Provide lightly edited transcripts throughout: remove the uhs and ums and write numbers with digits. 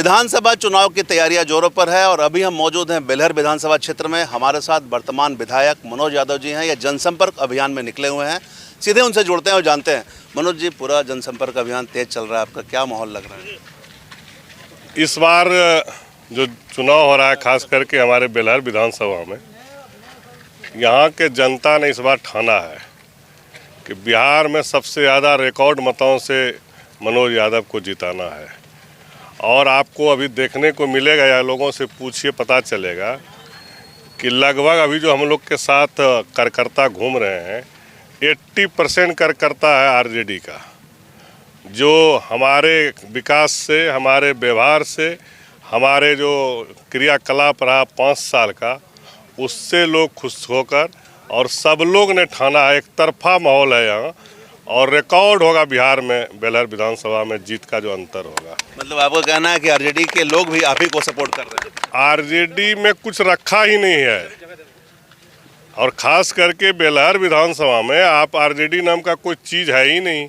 विधानसभा चुनाव की तैयारियां जोरों पर है और अभी हम मौजूद हैं बेलहर विधानसभा क्षेत्र में। हमारे साथ वर्तमान विधायक मनोज यादव जी हैं। ये जनसंपर्क अभियान में निकले हुए हैं। सीधे उनसे जुड़ते हैं और जानते हैं। मनोज जी, पूरा जनसंपर्क अभियान तेज चल रहा है, आपका क्या माहौल लग रहा है? इस बार जो चुनाव हो रहा है, खास करके हमारे बेलहर विधानसभा में, यहाँ के जनता ने इस बार ठाना है कि बिहार में सबसे ज़्यादा रिकॉर्ड मतों से मनोज यादव को जिताना है। और आपको अभी देखने को मिलेगा या लोगों से पूछिए पता चलेगा कि लगभग अभी जो हम लोग के साथ कार्यकर्ता घूम रहे हैं 80% कार्यकर्ता है आरजेडी का, जो हमारे विकास से, हमारे व्यवहार से, हमारे जो क्रियाकलाप रहा 5 साल का, उससे लोग खुश होकर और सब लोग ने ठाना है। एक तरफा माहौल है यहाँ और रिकॉर्ड होगा बिहार में बेलहर विधानसभा में जीत का जो अंतर होगा। मतलब आपका कहना है कि आरजेडी के लोग भी आप ही को सपोर्ट कर रहे हैं? आरजेडी में कुछ रखा ही नहीं है और खास करके बेलहर विधानसभा में आप आरजेडी नाम का कोई चीज़ है ही नहीं।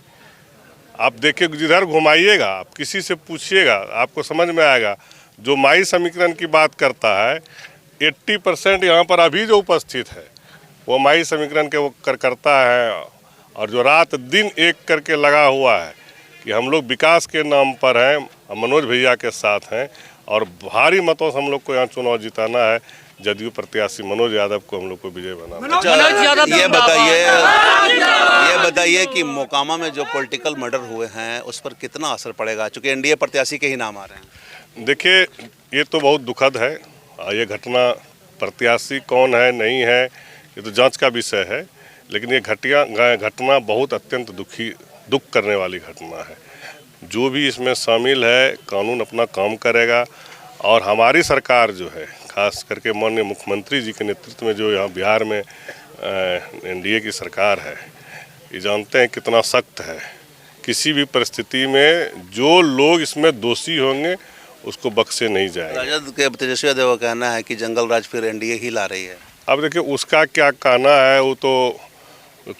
आप देखिए, जिधर घुमाइएगा, आप किसी से पूछिएगा, आपको समझ में आएगा। जो माई समीकरण की बात करता है 80% यहाँ पर अभी जो उपस्थित है वो माई समीकरण के वो कार्यकर्ता है और जो रात दिन एक करके लगा हुआ है कि हम लोग विकास के नाम पर हैं, मनोज भैया के साथ हैं और भारी मतों से हम लोग को यहाँ चुनाव जिताना है। जदयू प्रत्याशी मनोज यादव को हम लोग को विजय बनाना। ये बताइए कि मोकामा में जो पॉलिटिकल मर्डर हुए हैं उस पर कितना असर पड़ेगा, चूंकि एनडीए प्रत्याशी के ही नाम आ रहे हैं? देखिए, ये तो बहुत दुखद है। ये घटना, प्रत्याशी कौन है नहीं है ये तो जांच का विषय है, लेकिन ये घटना बहुत अत्यंत दुख करने वाली घटना है। जो भी इसमें शामिल है, कानून अपना काम करेगा और हमारी सरकार जो है, खास करके माननीय मुख्यमंत्री जी के नेतृत्व में जो यहाँ बिहार में एनडीए की सरकार है, ये जानते हैं कितना सख्त है। किसी भी परिस्थिति में जो लोग इसमें दोषी होंगे उसको बख्शे नहीं जाएंगे। राजद के तेजस्वी यादव का कहना है कि जंगल राज फिर एनडीए ही ला रही है। अब देखिए, उसका क्या कहना है, वो तो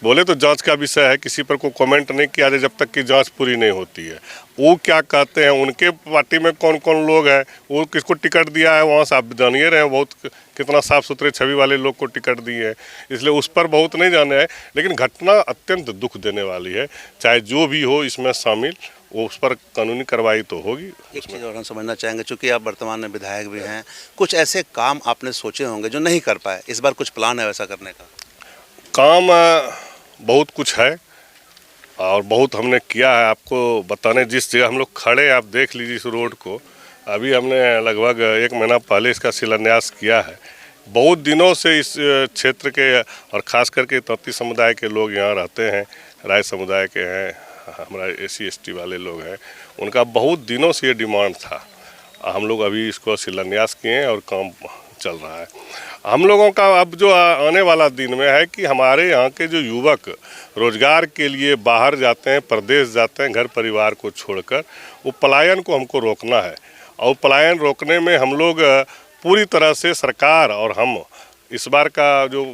बोले तो जांच का विषय है, किसी पर कोई कमेंट नहीं किया जाए जब तक कि जांच पूरी नहीं होती है। वो क्या कहते हैं, उनके पार्टी में कौन कौन लोग हैं, वो किसको टिकट दिया है, वहाँ से आप जानिए रहे हैं बहुत कितना साफ सुथरे छवि वाले लोग को टिकट दिए हैं, इसलिए उस पर बहुत नहीं जाने हैं। लेकिन घटना अत्यंत दुख देने वाली है, चाहे जो भी हो इसमें शामिल, वो उस पर कानूनी कार्रवाई तो होगी। एक चीज़ और हम समझना चाहेंगे, चूँकि आप वर्तमान में विधायक भी हैं, कुछ ऐसे काम आपने सोचे होंगे जो नहीं कर पाए, इस बार कुछ प्लान है वैसा करने का? काम बहुत कुछ है और बहुत हमने किया है। आपको बताने जिस जगह हम लोग खड़े, आप देख लीजिए इस रोड को, अभी हमने लगभग 1 महीना पहले इसका शिलान्यास किया है। बहुत दिनों से इस क्षेत्र के और ख़ास करके तौती समुदाय के लोग यहाँ रहते हैं, राय समुदाय के हैं, हमारा SC ST वाले लोग हैं, उनका बहुत दिनों से ये डिमांड था। हम लोग अभी इसको शिलान्यास किए हैं और काम चल रहा है। हम लोगों का अब जो आने वाला दिन में है कि हमारे यहाँ के जो युवक रोजगार के लिए बाहर जाते हैं, प्रदेश जाते हैं घर परिवार को छोड़कर, वो पलायन को हमको रोकना है। और पलायन रोकने में हम लोग पूरी तरह से, सरकार और हम, इस बार का जो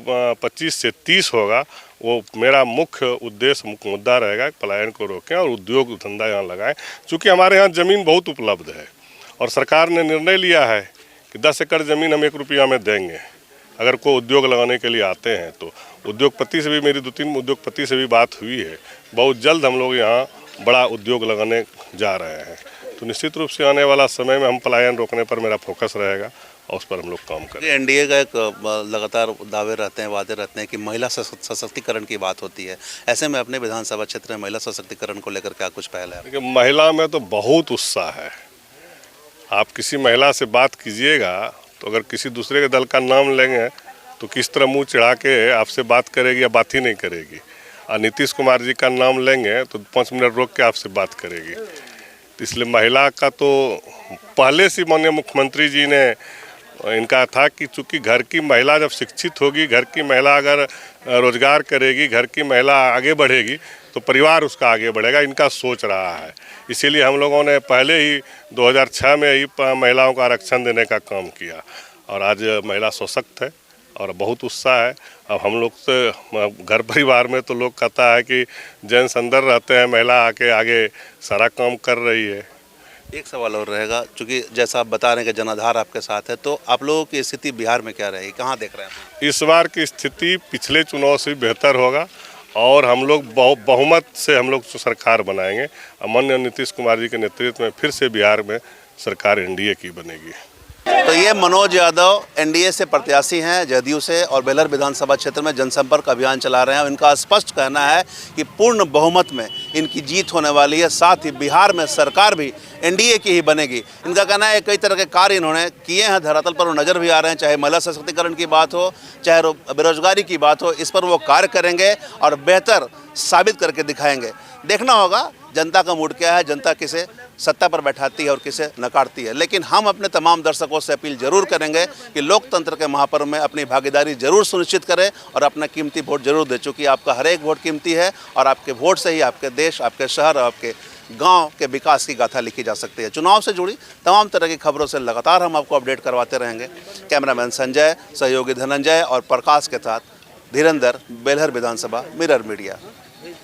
25 से 30 होगा, वो मेरा मुख्य उद्देश्य, मुख्य मुद्दा रहेगा पलायन को रोकें और उद्योग धंधा यहाँ लगाएं। चूँकि हमारे यहाँ ज़मीन बहुत उपलब्ध है और सरकार ने निर्णय लिया है कि 10 एकड़ ज़मीन हम 1 रुपया में देंगे अगर कोई उद्योग लगाने के लिए आते हैं। तो उद्योगपति से भी, मेरी 2-3 उद्योगपति से भी बात हुई है। बहुत जल्द हम लोग यहाँ बड़ा उद्योग लगाने जा रहे हैं। तो निश्चित रूप से आने वाला समय में हम पलायन रोकने पर मेरा फोकस रहेगा और उस पर हम लोग काम करें। एनडीए का एक लगातार दावे रहते हैं, वादे रहते हैं कि महिला सशक्तिकरण की बात होती है। ऐसे में अपने विधानसभा क्षेत्र में महिला सशक्तिकरण को लेकर क्या कुछ पहल है? देखिए, महिला में तो बहुत उत्साह है। आप किसी महिला से बात कीजिएगा तो अगर किसी दूसरे के दल का नाम लेंगे तो किस तरह मुंह चढ़ा के आपसे बात करेगी या बात ही नहीं करेगी। और नीतीश कुमार जी का नाम लेंगे तो 5 मिनट रोक के आपसे बात करेगी। तो इसलिए महिला का तो पहले से माननीय मुख्यमंत्री जी ने इनका था कि चूँकि घर की महिला जब शिक्षित होगी, घर की महिला अगर रोजगार करेगी, घर की महिला आगे बढ़ेगी तो परिवार उसका आगे बढ़ेगा, इनका सोच रहा है। इसीलिए हम लोगों ने पहले ही 2006 में ही महिलाओं को आरक्षण देने का काम किया और आज महिला सशक्त है और बहुत उत्साह है। अब हम लोग से घर परिवार में तो लोग कहता है कि जेंट्स अंदर रहते हैं, महिला आके आगे सारा काम कर रही है। एक सवाल और रहेगा, चूंकि जैसा आप बता रहे हैं कि जनाधार आपके साथ है, तो आप लोगों की स्थिति बिहार में क्या रहेगी, कहाँ देख रहे हैं आप? इस बार की स्थिति पिछले चुनाव से बेहतर होगा और हम लोग बहुमत से हम लोग सरकार बनाएंगे। माननीय नीतीश कुमार जी के नेतृत्व में फिर से बिहार में सरकार एनडीए की बनेगी। तो ये मनोज यादव एनडीए से प्रत्याशी हैं, जदयू से, और बेलहर विधानसभा क्षेत्र में जनसंपर्क अभियान चला रहे हैं। इनका स्पष्ट कहना है कि पूर्ण बहुमत में इनकी जीत होने वाली है, साथ ही बिहार में सरकार भी एनडीए की ही बनेगी। इनका कहना है कई तरह के कार्य इन्होंने किए हैं, धरातल पर वो नज़र भी आ रहे हैं, चाहे महिला सशक्तिकरण की बात हो, चाहे बेरोजगारी की बात हो, इस पर वो कार्य करेंगे और बेहतर साबित करके दिखाएंगे। देखना होगा जनता का मूड क्या है, जनता किसे सत्ता पर बैठाती है और किसे नकारती है। लेकिन हम अपने तमाम दर्शकों से अपील जरूर करेंगे कि लोकतंत्र के महापर्व में अपनी भागीदारी जरूर सुनिश्चित करें और अपना कीमती वोट जरूर दें, चूँकि आपका हर एक वोट कीमती है और आपके वोट से ही आपके देश, आपके शहर और आपके गांव के विकास की गाथा लिखी जा सकती है। चुनाव से जुड़ी तमाम तरह की खबरों से लगातार हम आपको अपडेट करवाते रहेंगे। कैमरामैन संजय, सहयोगी धनंजय और प्रकाश के साथ धीरेंद्र, बेलहर विधानसभा, मिरर मीडिया।